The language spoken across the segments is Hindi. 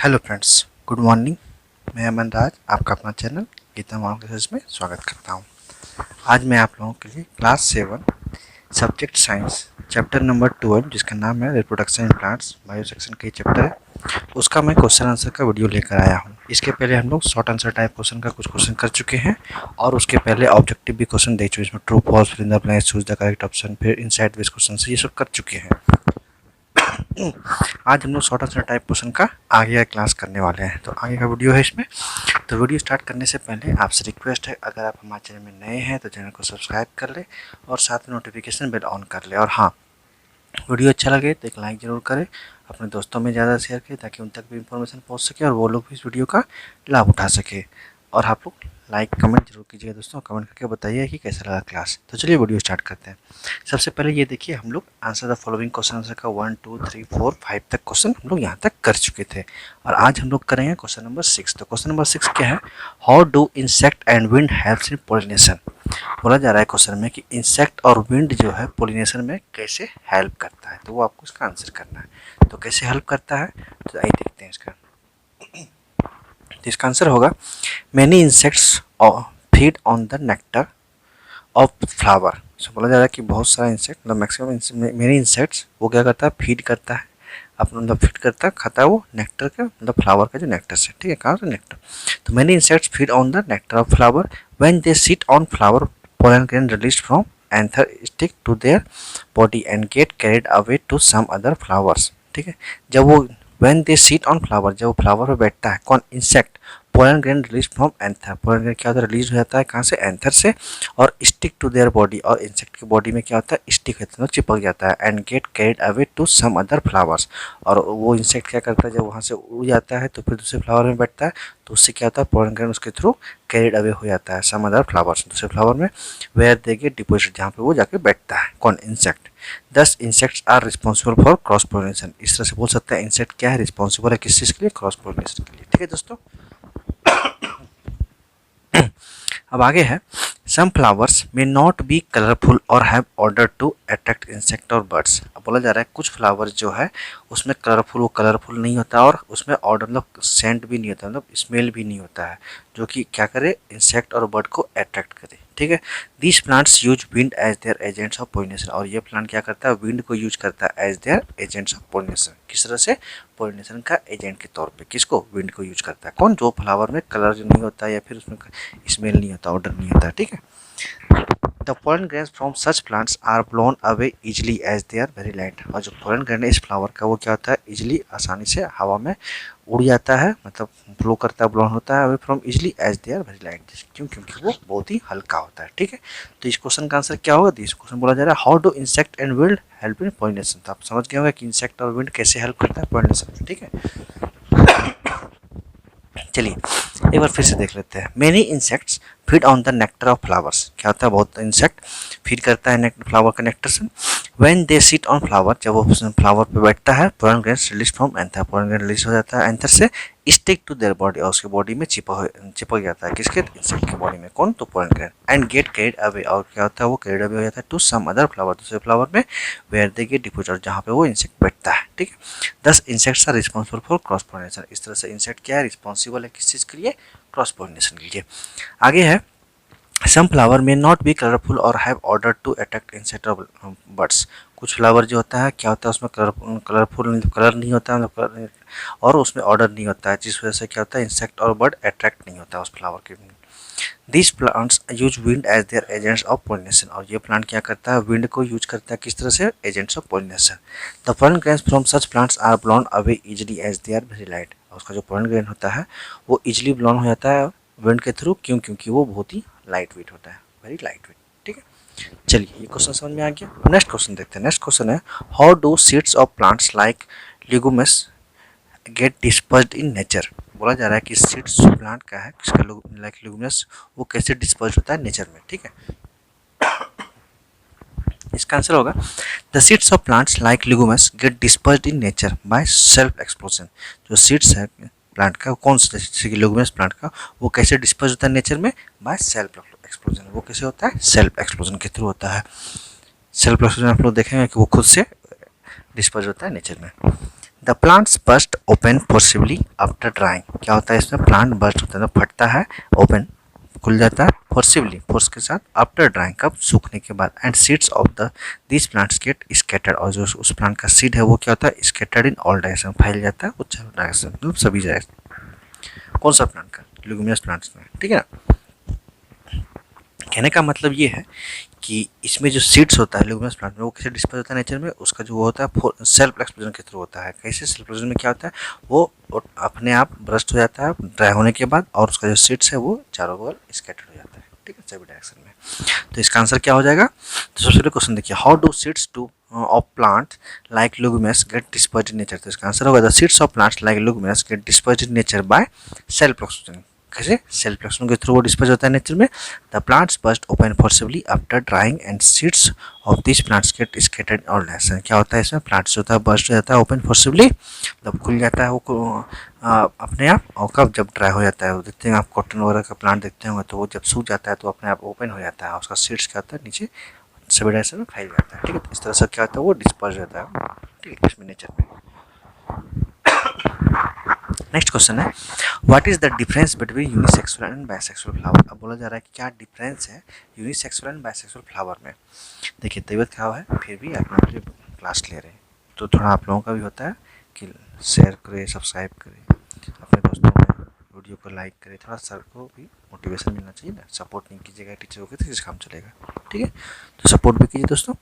Hello friends, good morning. मैं अमन राज आपका अपना चैनल गीता मॉडल क्लासेस में स्वागत करता हूं। आज मैं आप लोगों के लिए class 7 subject science chapter number 12 जिसका नाम है reproduction in plants bio section का चैप्टर है, उसका मैं क्वेश्चन आंसर का वीडियो लेकर आया हूं। इसके पहले हम लोग शॉर्ट आंसर टाइप क्वेश्चन का कुछ क्वेश्चन कर चुके हैं और उसके पहले ऑब्जेक्टिव भी क्वेश्चन देख चुके हैं, इसमें true false fill in the blanks, choose the correct option, फिर इनसाइड बेस्ड क्वेश्चन ये सब कर चुके हैं। आज हम लोग शॉर्ट आंसर टाइप क्वेश्चन का आगे का क्लास करने वाले हैं, तो आगे का वीडियो है इसमें। तो वीडियो स्टार्ट करने से पहले आपसे रिक्वेस्ट है, अगर आप हमारे चैनल में नए हैं तो चैनल को सब्सक्राइब कर ले और साथ में नोटिफिकेशन बेल ऑन कर ले। और हाँ, वीडियो अच्छा लगे तो एक लाइक ज़रूर करें, अपने दोस्तों में ज़्यादा शेयर करें ताकि उन तक भी इंफॉर्मेशन पहुंच सके और वो लोग भी इस वीडियो का लाभ उठा सके। और आप लोग लाइक कमेंट जरूर कीजिएगा दोस्तों, कमेंट करके बताइए कि कैसा लगा क्लास। तो चलिए वीडियो स्टार्ट करते हैं। सबसे पहले ये देखिए, हम लोग answer the following question answer का 1 2 3 4 5 तक क्वेश्चन हम लोग यहाँ तक कर चुके थे और आज हम लोग करेंगे क्वेश्चन नंबर 6। तो क्वेश्चन नंबर 6 क्या है? How do insect and wind helps in pollination. बोला जा रहा है क्वेश्चन में कि इंसेक्ट और विंड जो है पोलिनेशन में कैसे हेल्प करता है, तो वो आपको इसका आंसर करना है। तो कैसे हेल्प करता है, तो आइए देखते हैं इसका। तो इसका आंसर होगा many insects feed on the nectar of flower. So बोला जा रहा है कि बहुत सारा इंसेक्ट, मतलब मैक्सिमम मेनी इंसेक्ट्स वो क्या करता है, फीड करता है अपना, मतलब फीड करता है, खाता है वो नेक्टर का, मतलब फ्लावर का जो नेक्टर से, ठीक है, कहाँ से नेक्टर। तो many insects feed on the nectar of flower when they sit on flower pollen grain released from anther stick to their body and get carried away to some other flowers। ठीक है, जब वो when they sit on flower, जब वो फ्लावर पे बैठता है कौन, insect, pollen grain release from anther, pollen grain क्या होता है, रिलीज हो जाता है कहाँ से, एंथर से, और स्टिक टू देयर बॉडी, और इंसेक्ट की बॉडी में क्या होता है, स्टिक होता है, चिपक जाता है, and get carried away to some other flowers. और वो इंसेक्ट क्या करता है, जब वहाँ से उड़ जाता है तो फिर दूसरे फ्लावर में बैठता है, तो उससे क्या होता है, पोलन ग्रेन उसके थ्रू कैरिड अवे हो जाता है सम अदर फ्लावर्स, दूसरे फ्लावर में, वेयर दे गेट डिपोजिट, जहाँ पे वो जाके बैठता है कौन, insect. This insects are responsible for cross pollination. इस तरह से बोल सकते हैं इंसेक्ट क्या है, रिस्पॉन्सिबल है किस चीज़ के लिए, क्रॉस पोलिनेशन के लिए। ठीक है दोस्तों, अब आगे है, सम फ्लावर्स में नॉट बी कलरफुल और have order to attract insect और बर्ड्स। अब बोला जा रहा है कुछ फ्लावर्स जो है उसमें कलरफुल नहीं होता और उसमें ऑर्डर, मतलब सेंट भी नहीं होता, मतलब स्मेल भी नहीं होता है, जो कि क्या करे, इंसेक्ट और बर्ड को अट्रैक्ट करे। ठीक है, this plants use wind as their agents of pollination. और ये प्लांट क्या करता है, विंड को यूज करता है as their agents of pollination. किस तरह से, पोलिनेशन का एजेंट के तौर पे किसको, विंड को यूज करता है कौन, जो फ्लावर में कलर जो नहीं होता या फिर उसमें स्मेल नहीं होता, ऑर्डर नहीं होता। ठीक है, The pollen grains from such plants are blown away easily as they are very light। और जो pollen grain है इस फ्लावर का वो क्या होता है, इजिली, आसानी से हवा में उड़ जाता है, मतलब ब्लो करता है, ब्लोन होता है away from easily as they are very light. क्यों, क्योंकि वो बहुत ही हल्का होता है। ठीक है, तो इस क्वेश्चन का आंसर क्या होगा, इस क्वेश्चन बोला जा रहा है how do insect and wind help in pollination. तो आप समझ गए होंगे कि इंसेक्ट और विंड कैसे हेल्प करता है पोलिनेशन में। ठीक है, चलिए एक बार फिर से देख लेते हैं। Many insects feed on the nectar of flowers. क्या होता है, बहुत इंसेक्ट फीड करता है फ्लावर का नेक्टर से। When they sit on flower, जब वो फ्लावर पे बैठता है, pollen grains release from anther, pollen grain release हो जाता है एंथर से, स्टिक टू देयर बॉडी, और उसके बॉडी में चिपक जाता है, किसके, इंसेक्ट की बॉडी में कौन, तो pollen grain, and get carried away, और क्या होता है, वो कैरिड अवे हो जाता है टू सम अदर फ्लावर, दूसरे फ्लावर में, वेयर दे गेट डिपोजिट, जहाँ पे वो इंसेक्ट बैठता है। ठीक है, 10 insects are responsible for cross pollination. इस तरह से इंसेक्ट क्या है, रिस्पॉन्सिबल है किस चीज़ के लिए, क्रॉस पोलिनेशन के लिए। आगे है, सम फ्लावर में नॉट बी कलरफुल और have order to attract insect और बर्ड्स। कुछ फ्लावर जो होता है क्या होता है, उसमें कलरफुल कलर नहीं होता है और उसमें ऑर्डर नहीं होता है, जिस वजह से क्या होता है, इंसेक्ट और बर्ड अट्रैक्ट नहीं होता है उस फ्लावर के। This plants use wind as their agents of pollination. और ये प्लांट क्या करता है, विंड को यूज करता है किस तरह से, agents of pollination. The pollen grains from such plants are blown away easily as they are very light. उसका जो पोलन ग्रेन होता है वो इजिली ब्लोन हो जाता है विंड के थ्रू, क्यों, क्योंकि वो बहुत ही लाइट वेट होता है, वेरी लाइट वेट। ठीक है, चलिए ये क्वेश्चन समझ में आ गया। नेक्स्ट क्वेश्चन देखते हैं। नेक्स्ट क्वेश्चन है, how do seeds of plants like legumes get dispersed in nature. बोला जा रहा है कि सीड्स जो प्लांट का है, किसका, लाइक लिगुमिनस, वो कैसे डिस्पर्स होता है नेचर में। ठीक है, इसका आंसर होगा the seeds of plants like legumes get dispersed in nature by self explosion. जो सीड्स है प्लांट का, कौन सा, जैसे कि लिगुमिनस प्लांट का, वो कैसे डिस्पर्स होता है नेचर में, बाय सेल्फ एक्सप्लोजन। वो कैसे होता है, सेल्फ एक्सप्लोजन के थ्रू होता है। सेल्फ एक्सप्लोजन आप लोग देखेंगे कि वो खुद से डिस्पर्स होता है नेचर में। The plants burst open forcibly after drying. क्या होता है इसमें, प्लांट बस्ट होता है तो फटता है, ओपन खुल जाता है, फोर्सिबली फोर्स के साथ, आफ्टर ड्राइंग कब, सूखने के बाद। And seeds of the this plants get scattered, और जो उस प्लांट का सीड है वो क्या होता है, स्कैटर्ड इन ऑल डायरेक्शन, फैल जाता है उस डायरेक्शन, मतलब सभी डायरेक्शन। कौन सा प्लांट का, ल्यूमिनस प्लांट्स में, ठीक है ना। कहने का मतलब ये है कि इसमें जो सीड्स होता है ल्यूमिनस प्लांट में, वो कैसे डिस्पर्स होता है नेचर में, उसका जो वो होता है सेल्फ एक्सप्लोजन के थ्रू होता है। कैसे सेल्फ एक्सप्लोजन में क्या होता है, वो अपने आप ब्रस्ट हो जाता है ड्राई होने के बाद, और उसका जो सीड्स है वो चारों बगल स्कैटर्ड हो जाता है, ठीक है, सभी डायरेक्शन में। तो इसका आंसर क्या हो जाएगा, तो सबसे पहले क्वेश्चन देखिए, how do seeds to of plant like luminous get dispersed in nature. तो इसका आंसर होगा the seeds of plants like luminous get dispersed in nature by self explosion. कैसे, सेल्फ एक्सप्लोजन के थ्रू वो डिस्पर्स होता है नेचर में। The plants burst open forcibly after drying and seeds of this plants get scattered in all direction. क्या होता है इसमें, प्लांट्स होता है बस्ट हो जाता है ओपन फोर्सिबली, मतलब खुल जाता है वो अपने आप, और कब, जब ड्राई हो जाता है। वो देखते हैं आप कॉटन वगैरह का प्लांट देखते होंगे, तो वो जब सूख जाता है तो अपने आप ओपन हो जाता है, उसका सीड्स क्या होता है नीचे सभी डायरेक्शन में फैल जाता है, ठीक है। इस तरह से क्या होता है, वो डिस्पर्स रहता है, ठीक है, इसमें नेचर में। नेक्स्ट क्वेश्चन है, what is the difference between unisexual and bisexual flower. अब बोला जा रहा है कि क्या डिफरेंस है यूनिसेक्सुअल एंड बायसेक्सुअल फ्लावर में। देखिए तबीयत खराब है, फिर भी आप लोग क्लास ले रहे हैं, तो थोड़ा आप लोगों का भी होता है कि शेयर करें, सब्सक्राइब करें, अपने दोस्तों में वीडियो को लाइक करें, थोड़ा सर को भी मोटिवेशन मिलना चाहिए ना। सपोर्ट नहीं कीजिएगा टीचर को तो किस काम चलेगा, ठीक है, तो सपोर्ट भी कीजिए दोस्तों।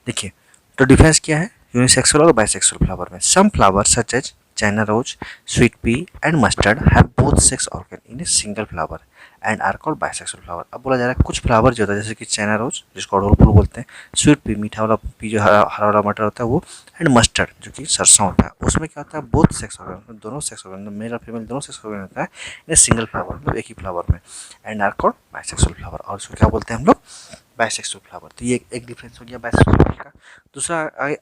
देखिए तो डिफरेंस क्या है यूनिसेक्सुअल और बायसेक्सुअल फ्लावर में। Some flower such as China rose, sweet pea and mustard have both sex organ in a single flower and are called bisexual flower। अब बोला जा रहा है कुछ फ्लावर जो होता है जैसे कि चाइना रोज जिसको अड़हुल फूल बोलते हैं, स्वीट पी मीठा वाला पी जो हरा वाला मटर होता है वो, एंड मस्टर्ड जो कि सरसों होता है, उसमें क्या होता है बोथ सेक्स ऑर्गन, दोनों सेक्स ऑर्गन, मेल और फीमेल दोनों सेक्स ऑर्गन होता है इन सिंगल फ्लावर, मतलब एक ही फ्लावर में, and are called bisexual flower. और उसको क्या बोलते हैं हम लोग, बाइसेक्सुअल फ्लावर। तो ये एक डिफरेंस हो गया बाइसेक्सुअल का। दूसरा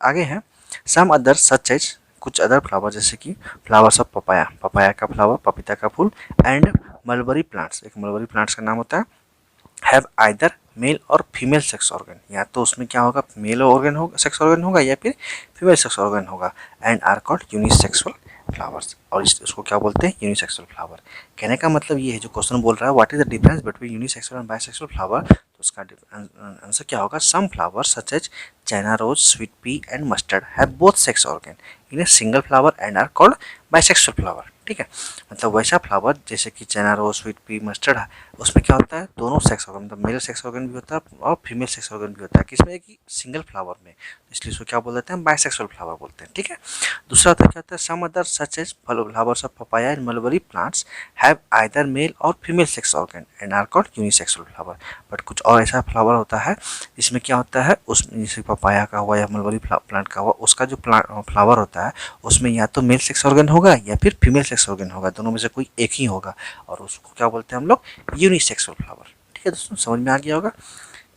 आगे है सम अदर सच एज, कुछ अदर फ्लावर जैसे कि फ्लावर्स ऑफ पपाया, पपाया का फ्लावर, पपीता का फूल, एंड मलबरी प्लांट्स, एक मलबरी प्लांट्स का नाम होता है, हैव आइदर मेल और फीमेल सेक्स ऑर्गन, या तो उसमें क्या होगा मेल ऑर्गन होगा, सेक्स ऑर्गन होगा, या फिर फीमेल सेक्स ऑर्गन होगा, and are called unisexual flowers. और उसको क्या बोलते हैं, यूनिसेक्सुअल फ्लावर। कहने का मतलब ये है, जो क्वेश्चन बोल रहा है what is the difference between unisexual and bisexual flower, तो उसका आंसर क्या होगा, some flower such as China rose, sweet pea and mustard have both sex organ in a single flower and are called bisexual flower, ठीक है। मतलब वैसा फ्लावर जैसे कि China rose, sweet pea, mustard है, उसमें क्या होता है दोनों सेक्स ऑर्गन, मतलब मेल सेक्स ऑर्गन भी होता है और फीमेल सेक्स ऑर्गन भी होता है, किसमें कि सिंगल फ्लावर में, इसलिए उसको क्या बोल देते हैं, बाइसेक्सुअल फ्लावर बोलते हैं, ठीक है। दूसरा होता है क्या होता है, some other such as flowers of papaya and mulberry plants have either male और female sex organ and are called unisexual flower. But कुछ और ऐसा फ्लावर होता है इसमें क्या होता है, उसमें जैसे पपाया का हुआ या मलबरी प्लांट का हुआ, उसका जो फ्लावर होता है उसमें या तो मेल सेक्स ऑर्गन होगा या फिर फीमेल सेक्स ऑर्गन होगा, दोनों में से कोई एक ही होगा, और उसको क्या बोलते हैं हम लोग, यूनिसेक्सुअल फ्लावर, ठीक है दोस्तों, समझ में आ गया होगा।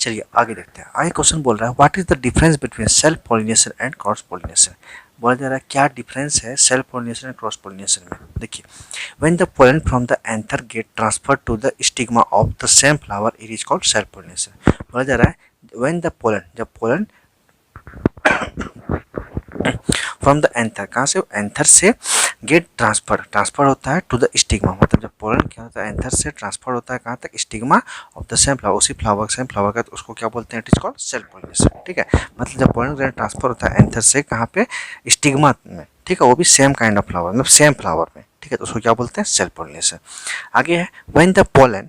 चलिए आगे देखते हैं। आगे क्वेश्चन बोल रहा है what is the difference between self pollination and cross pollination. बोला जा रहा है क्या डिफरेंस है self pollination and cross pollination में। देखिए when the pollen from the anther get transferred to the stigma of the same flower it is called self pollination. बोला जा रहा है व्हेन द पोलन, जब पोलन फ्रॉम द एंथर, कहाँ से, एंथर से गेट ट्रांसफर होता है टू द स्टिग्मा, मतलब जब पोलन क्या होता है एंथर से ट्रांसफर होता है कहाँ तक, stigma of the same flower, उसी फ्लावर सेम फ्लावर का, तो उसको क्या बोलते हैं, it is called self pollination, ठीक है। मतलब जब पोलन ग्रेन ट्रांसफर होता है एंथर से कहाँ पे, स्टिग्मा में, ठीक है, वो भी सेम काइंड ऑफ फ्लावर, मतलब सेम फ्लावर में, ठीक है, तो उसको क्या बोलते हैं, सेल्फ पॉलिनेशन। आगे है when the pollen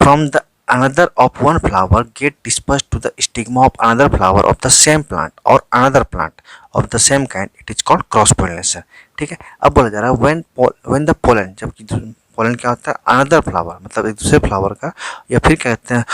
from the another of one flower get dispersed to the stigma of another flower of the same plant or another plant of the same kind it is called cross pollination, ठीक है। अब बोला जा रहा है when the pollen, जबकि पोलन क्या होता है अनदर फ्लावर, मतलब एक दूसरे फ्लावर का, या फिर क्या कहते हैं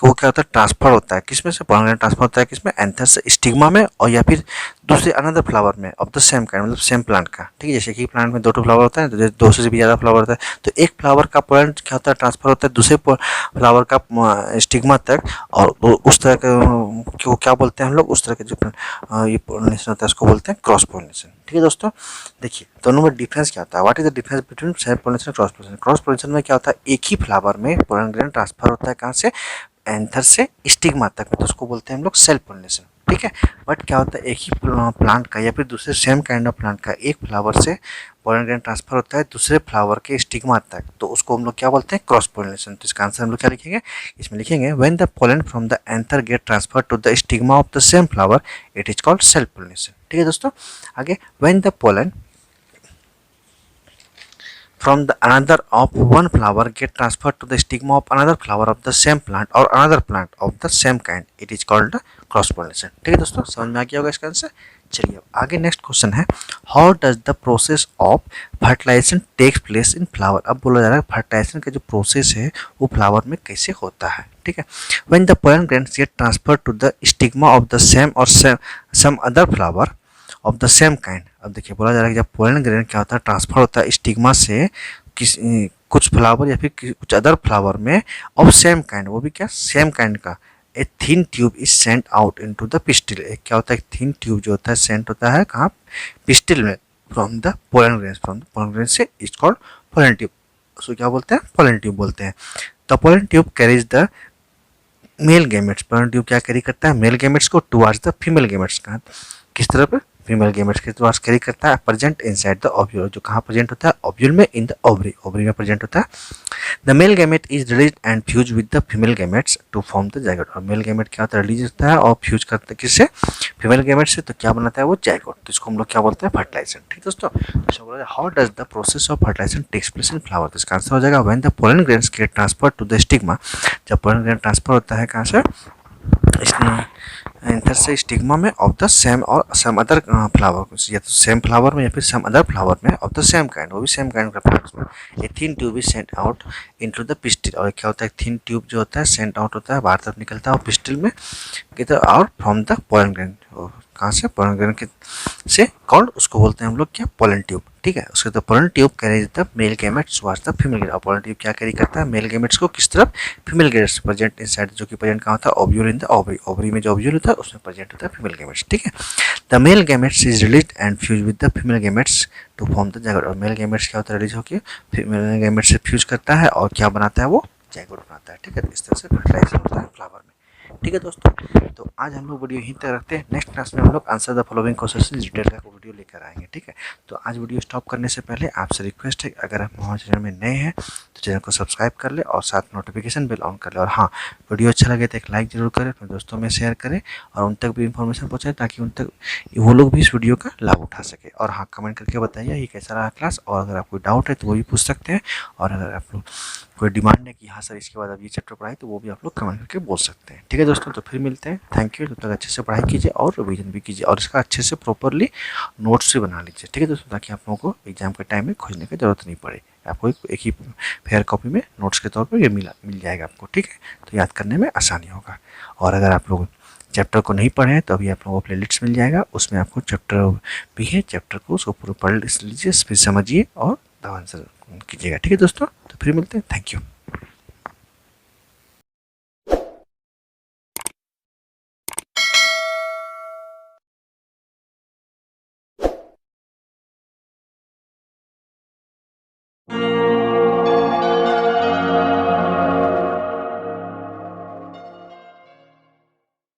वो क्या होता है ट्रांसफर होता है, किसमें से पोलन ट्रांसफर होता है, किसमें, एंथर से स्टिग्मा में, और या फिर दूसरे अनदर फ्लावर में ऑफ द सेम काइंड, मतलब सेम प्लांट का, ठीक है। जैसे कि प्लांट में दो फ्लावर होता है, तो दो से भी ज़्यादा फ्लावर होता है, तो एक फ्लावर का पोलन क्या होता है ट्रांसफर होता है दूसरे फ्लावर का स्टिग्मा तक, और उस तरह के क्या बोलते हैं हम लोग, उस तरह के जो ये पोलिनेशन होता है उसको बोलते हैं क्रॉस पोलिनेशन, ठीक है दोस्तों। देखिए दोनों में डिफरेंस क्या होता है, what is the difference between self pollination और क्रॉस पोलिनेशन। क्रॉस पोलिनेशन में क्या होता है एक ही फ्लावर में पोलन ग्रेन ट्रांसफर होता है कहाँ से, एंथर से स्टिग्मा तक में, तो उसको बोलते हैं हम लोग सेल पोलिनेशन, ठीक है। बट क्या होता है, एक ही प्लांट का या फिर दूसरे सेम काइंड ऑफ प्लांट का एक फ्लावर से पोलन ग्रेन ट्रांसफर होता है दूसरे फ्लावर के स्टिग्मा तक, तो उसको हम लोग क्या बोलते हैं, क्रॉस पोलिनेशन। तो इसका आंसर हम लोग क्या लिखेंगे, इसमें लिखेंगे when the pollen from the anther get transfer to the stigma of the same flower it is called self pollination, ठीक है दोस्तों। आगे, when the pollen from the another of one flower get transferred to the stigma of another flower of the same plant or another plant of the same kind, it is called cross pollination, ठीक है दोस्तों। समझ में आ गया होगा इसका आंसर। चलिए अब आगे नेक्स्ट क्वेश्चन है, how does the process of fertilisation takes place in flower. अब बोला जा रहा है फर्टिलाइजेशन का जो प्रोसेस है वो फ्लावर में कैसे होता है, ठीक है। When the pollen grains get transfer to the stigma of the same or some other flower of the same kind. अब देखिए बोला जा रहा है कि जब पोलन ग्रेन क्या होता है, ट्रांसफर होता है स्टिग्मा से कुछ फ्लावर या फिर कुछ अदर फ्लावर में ऑफ सेम काइंड, वो भी क्या सेम काइंड का, a thin tube is sent out into the pistil. एक क्या होता है, थिन ट्यूब जो होता है सेंट होता है कहाँ, पिस्टिल में, from the pollen grain, from the pollen grain से इज कॉल्ड पोलन ट्यूब। उसको क्या बोलते हैं, पोलन ट्यूब बोलते हैं। The pollen tube carries the male gametes. Pollen tube क्या कैरी करता है, मेल गैमेट्स को टुवर्ड्स द फीमेल गैमेट्स का, किस तरफ, फीमेल गैमेट्स के पास कैरी करता है, प्रेजेंट इनसाइड द ओव्यूल, जो कहाँ प्रेजेंट होता है, ओव्यूल में, इन द ओवरी, ओवरी में प्रेजेंट होता है। The male gamete is release and fuse with the female gametes to form the zygote. और मेल गैमेट क्या होता है, रिलीज होता है और फ्यूज करता है किससे, फीमेल गैमेट से, तो क्या बनाता है वो जाइगोट। तो इसको हम लोग क्या बोलते हैं, फर्टिलाइजेशन, ठीक दोस्तों। तो बोला how does the process of fertilisation takes place in flower. तो इसका आंसर हो जाएगा when the pollen grains get transfer to the stigma. जब पोलन ग्रेन ट्रांसफर होता है कहाँ से, एंथर से स्टिग्मा में of the same or some other flower, या तो सेम फ्लावर में या फिर सम अदर फ्लावर में ऑफ द सेम काइंड, वो भी सेम काइंड का प्लांट्स में, a thin tube is sent out into the pistil. और क्या होता है, थिन ट्यूब जो होता है सेंट आउट होता है, बाहर तरफ निकलता है और पिस्टिल में किधर, और फ्रॉम द पोलन ग्रेन, कहाँ से, पोलन ग्रेन के से कॉल्ड, उसको बोलते हैं हम लोग क्या, पोलन ट्यूब, ठीक है। उसके तो pollen tube carries the male gametes towards the female gametes. और पोलन ट्यूब क्या कैरी करता है, मेल गैमेट्स को किस तरफ, फीमेल गैमेट्स प्रेजेंट इनसाइड, जो कि प्रेजेंट कहाँ होता है, ovule in the ovary, ovary में जो ओव्यूल होता है उसमें प्रेजेंट होता है फीमेल गैमेट्स, ठीक है। The male gametes is release and fuse with the female gametes to form the zygote. और मेल गैमेट्स क्या होता है, रिलीज होकर फीमेल गैमेट्स से फ्यूज करता है और क्या बनाता है वो, जाइगोट बनाता है, ठीक है। इस तरह से फर्टिलाइजेशन होता है फ्लावर में, ठीक है दोस्तों। तो आज हम लोग वीडियो यहीं तक रखते हैं, नेक्स्ट क्लास में हम लोग answer the following question detail का वीडियो लेकर आएंगे, ठीक है। तो आज वीडियो स्टॉप करने से पहले आपसे रिक्वेस्ट है, अगर आप हमारे चैनल में नए हैं तो चैनल को सब्सक्राइब कर ले और साथ नोटिफिकेशन बेल ऑन कर ले। और हाँ, वीडियो अच्छा लगे तो एक लाइक जरूर करें, अपने दोस्तों में शेयर करें और उन तक भी इन्फॉर्मेशन पहुँचाएं ताकि उन तक वो लोग भी इस वीडियो का लाभ उठा सके। और हाँ, कमेंट करके बताइए ये कैसा रहा क्लास, और अगर आपको डाउट है तो वो भी पूछ सकते हैं, और अगर आप लोग कोई डिमांड है कि हाँ सर इसके बाद अब ये चैप्टर पढ़ाई, तो वो भी आप लोग कमेंट करके बोल सकते हैं, ठीक है दोस्तों। तो फिर मिलते हैं, थैंक यू। तब तक अच्छे से पढ़ाई कीजिए और रिवीजन भी कीजिए, और इसका अच्छे से प्रॉपरली नोट्स भी बना लीजिए, ठीक है दोस्तों, ताकि आप लोगों को एग्जाम के टाइम में खोजने की जरूरत नहीं पड़े। आपको एक ही फेयर कॉपी में नोट्स के तौर पर ये मिल जाएगा आपको, ठीक है। तो याद करने में आसानी होगा। और अगर आप लोग चैप्टर को नहीं पढ़े हैं तो अभी आप लोगों को प्लेलिस्ट मिल जाएगा, उसमें आपको चैप्टर भी है, चैप्टर को उसको पूरा पढ़ लीजिए, फिर समझिए और आंसर कीजिएगा, ठीक है दोस्तों। तो फिर मिलते हैं, थैंक यू।